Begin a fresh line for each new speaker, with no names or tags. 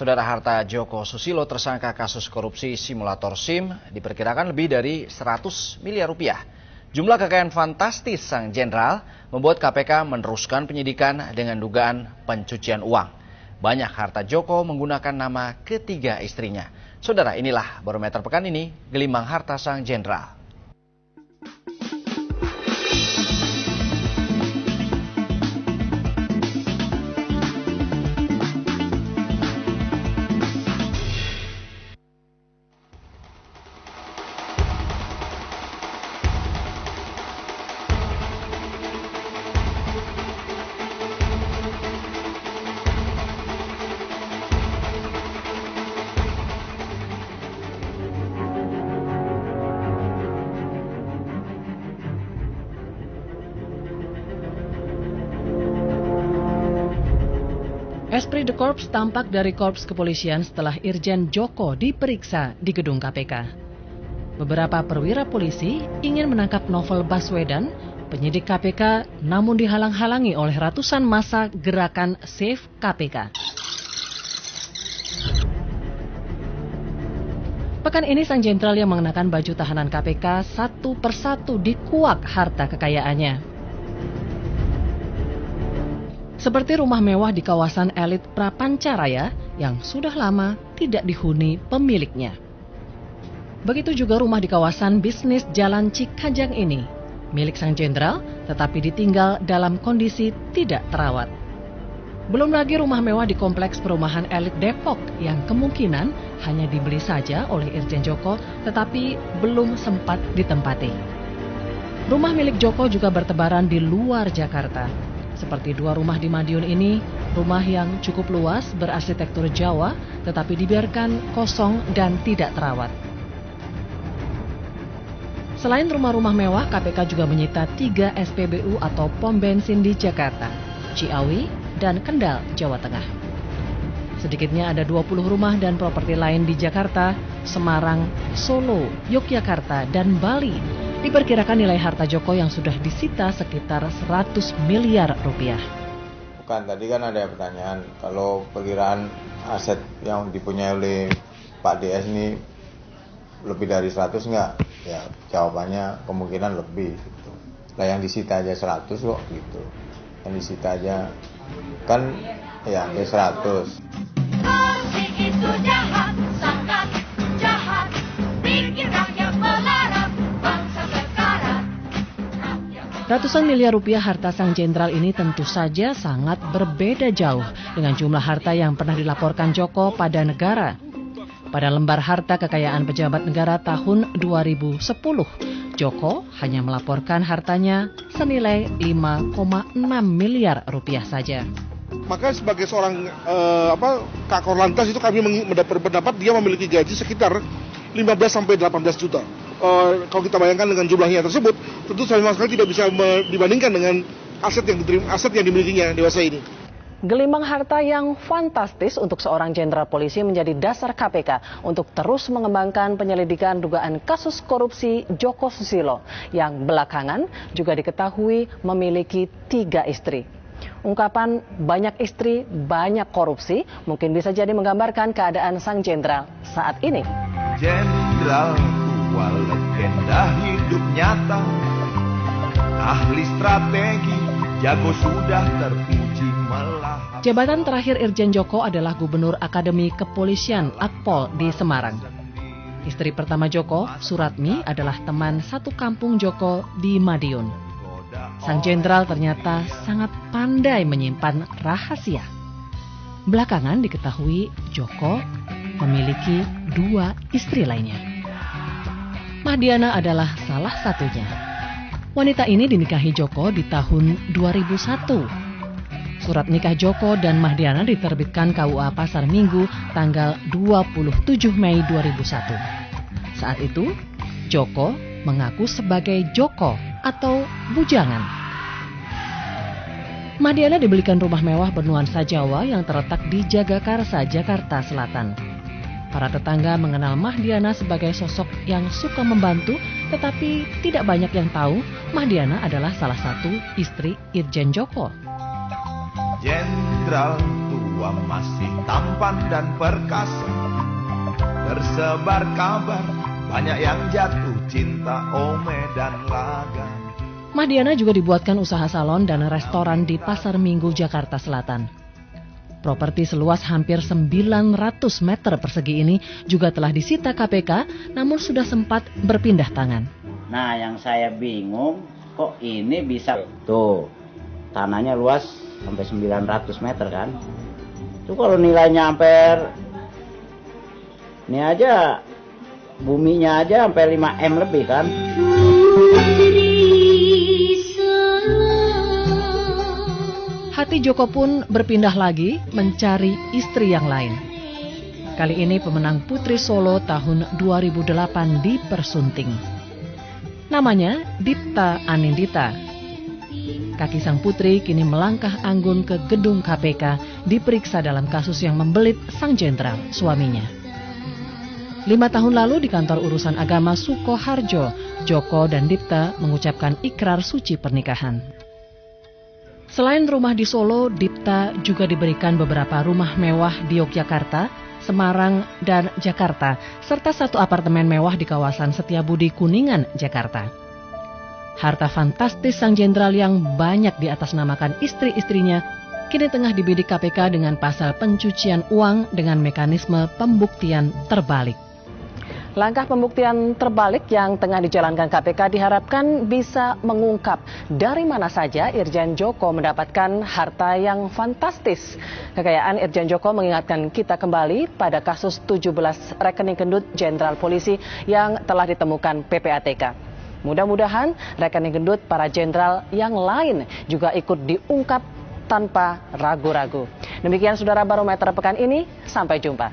Saudara, harta Joko Susilo tersangka kasus korupsi simulator SIM diperkirakan lebih dari 100 miliar rupiah. Jumlah kekayaan fantastis sang jenderal membuat KPK meneruskan penyidikan dengan dugaan pencucian uang. Banyak harta Joko menggunakan nama ketiga istrinya. Saudara, inilah barometer pekan ini, gelimang harta sang jenderal.
Esprit de Corps tampak dari Korps Kepolisian setelah Irjen Joko diperiksa di gedung KPK. Beberapa perwira polisi ingin menangkap Novel Baswedan, penyidik KPK, namun dihalang-halangi oleh ratusan massa gerakan Save KPK. Pekan ini sang jenderal yang mengenakan baju tahanan KPK satu persatu dikuak harta kekayaannya. Seperti rumah mewah di kawasan elit Prapancaraya yang sudah lama tidak dihuni pemiliknya. Begitu juga rumah di kawasan bisnis Jalan Cikajang ini, milik sang jenderal tetapi ditinggal dalam kondisi tidak terawat. Belum lagi rumah mewah di kompleks perumahan elit Depok yang kemungkinan hanya dibeli saja oleh Irjen Joko tetapi belum sempat ditempati. Rumah milik Joko juga bertebaran di luar Jakarta. Seperti dua rumah di Madiun ini, rumah yang cukup luas berarsitektur Jawa tetapi dibiarkan kosong dan tidak terawat. Selain rumah-rumah mewah, KPK juga menyita 3 SPBU atau pom bensin di Jakarta, Ciawi, dan Kendal, Jawa Tengah. Sedikitnya ada 20 rumah dan properti lain di Jakarta, Semarang, Solo, Yogyakarta, dan Bali. Diperkirakan nilai harta Joko yang sudah disita sekitar 100 miliar rupiah.
Bukan, tadi kan ada pertanyaan, kalau perkiraan aset yang dipunyai oleh Pak DS ini lebih dari 100 enggak? Ya, jawabannya kemungkinan lebih. Gitu. Lah yang disita aja 100 kok gitu. Yang disita aja kan ya 100.
Korupsi itu jahat, sangat jahat. Bikin rakyat melarat, bangsa sekarat.
Ratusan miliar rupiah harta sang jenderal ini tentu saja sangat berbeda jauh dengan jumlah harta yang pernah dilaporkan Joko pada negara. Pada lembar harta kekayaan pejabat negara tahun 2010, Joko hanya melaporkan hartanya senilai 5,6 miliar rupiah saja.
Maka sebagai seorang Kakor Lantas itu kami berpendapat dia memiliki gaji sekitar 15 sampai 18 juta. Kalau kita bayangkan dengan jumlahnya tersebut, tentu sama sekali tidak bisa dibandingkan dengan aset yang dimilikinya dewasa ini.
Gelimang harta yang fantastis untuk seorang jenderal polisi menjadi dasar KPK untuk terus mengembangkan penyelidikan dugaan kasus korupsi Joko Susilo yang belakangan juga diketahui memiliki 3 istri. Ungkapan banyak istri, banyak korupsi mungkin bisa jadi menggambarkan keadaan sang jenderal saat ini.
Jenderal tua legenda hidup nyata, ahli strategi, jago sudah terpuji melahap.
Jabatan terakhir Irjen Joko adalah Gubernur Akademi Kepolisian Akpol di Semarang. Istri pertama Joko, Suratmi, adalah teman satu kampung Joko di Madiun. Sang jenderal ternyata sangat pandai menyimpan rahasia. Belakangan diketahui Joko memiliki 2 istri lainnya. Mahdiana adalah salah satunya. Wanita ini dinikahi Joko di tahun 2001. Surat nikah Joko dan Mahdiana diterbitkan KUA Pasar Minggu tanggal 27 Mei 2001. Saat itu, Joko mengaku sebagai Joko atau bujangan. Mahdiana dibelikan rumah mewah bernuansa Jawa yang terletak di Jagakarsa, Jakarta Selatan. Para tetangga mengenal Mahdiana sebagai sosok yang suka membantu, tetapi tidak banyak yang tahu Mahdiana adalah salah satu istri Irjen Joko.
Jenderal tua tua masih tampan dan perkasa. Tersebar kabar banyak yang jatuh cinta Ome dan Laga.
Mahdiana juga dibuatkan usaha salon dan restoran di Pasar Minggu, Jakarta Selatan. Properti seluas hampir 900 meter persegi ini juga telah disita KPK, namun sudah sempat berpindah tangan.
Nah, yang saya bingung, kok ini bisa tuh tanahnya luas sampai 900 meter kan? Itu kalau nilainya hampir ini aja buminya aja sampai 5M lebih kan?
Hati Joko pun berpindah lagi mencari istri yang lain. Kali ini pemenang Putri Solo tahun 2008 dipersunting. Namanya Dipta Anindita. Kaki sang putri kini melangkah anggun ke gedung KPK diperiksa dalam kasus yang membelit sang jenderal, suaminya. 5 tahun lalu di kantor urusan agama Sukoharjo, Joko dan Dipta mengucapkan ikrar suci pernikahan. Selain rumah di Solo, Dipta juga diberikan beberapa rumah mewah di Yogyakarta, Semarang, dan Jakarta, serta 1 apartemen mewah di kawasan Setiabudi, Kuningan, Jakarta. Harta fantastis sang jenderal yang banyak diatasnamakan istri-istrinya kini tengah dibidik KPK dengan pasal pencucian uang dengan mekanisme pembuktian terbalik. Langkah pembuktian terbalik yang tengah dijalankan KPK diharapkan bisa mengungkap dari mana saja Irjen Joko mendapatkan harta yang fantastis. Kekayaan Irjen Joko mengingatkan kita kembali pada kasus 17 rekening gendut Jenderal Polisi yang telah ditemukan PPATK. Mudah-mudahan rekening gendut para jenderal yang lain juga ikut diungkap tanpa ragu-ragu. Demikian Saudara Barometer pekan ini, sampai jumpa.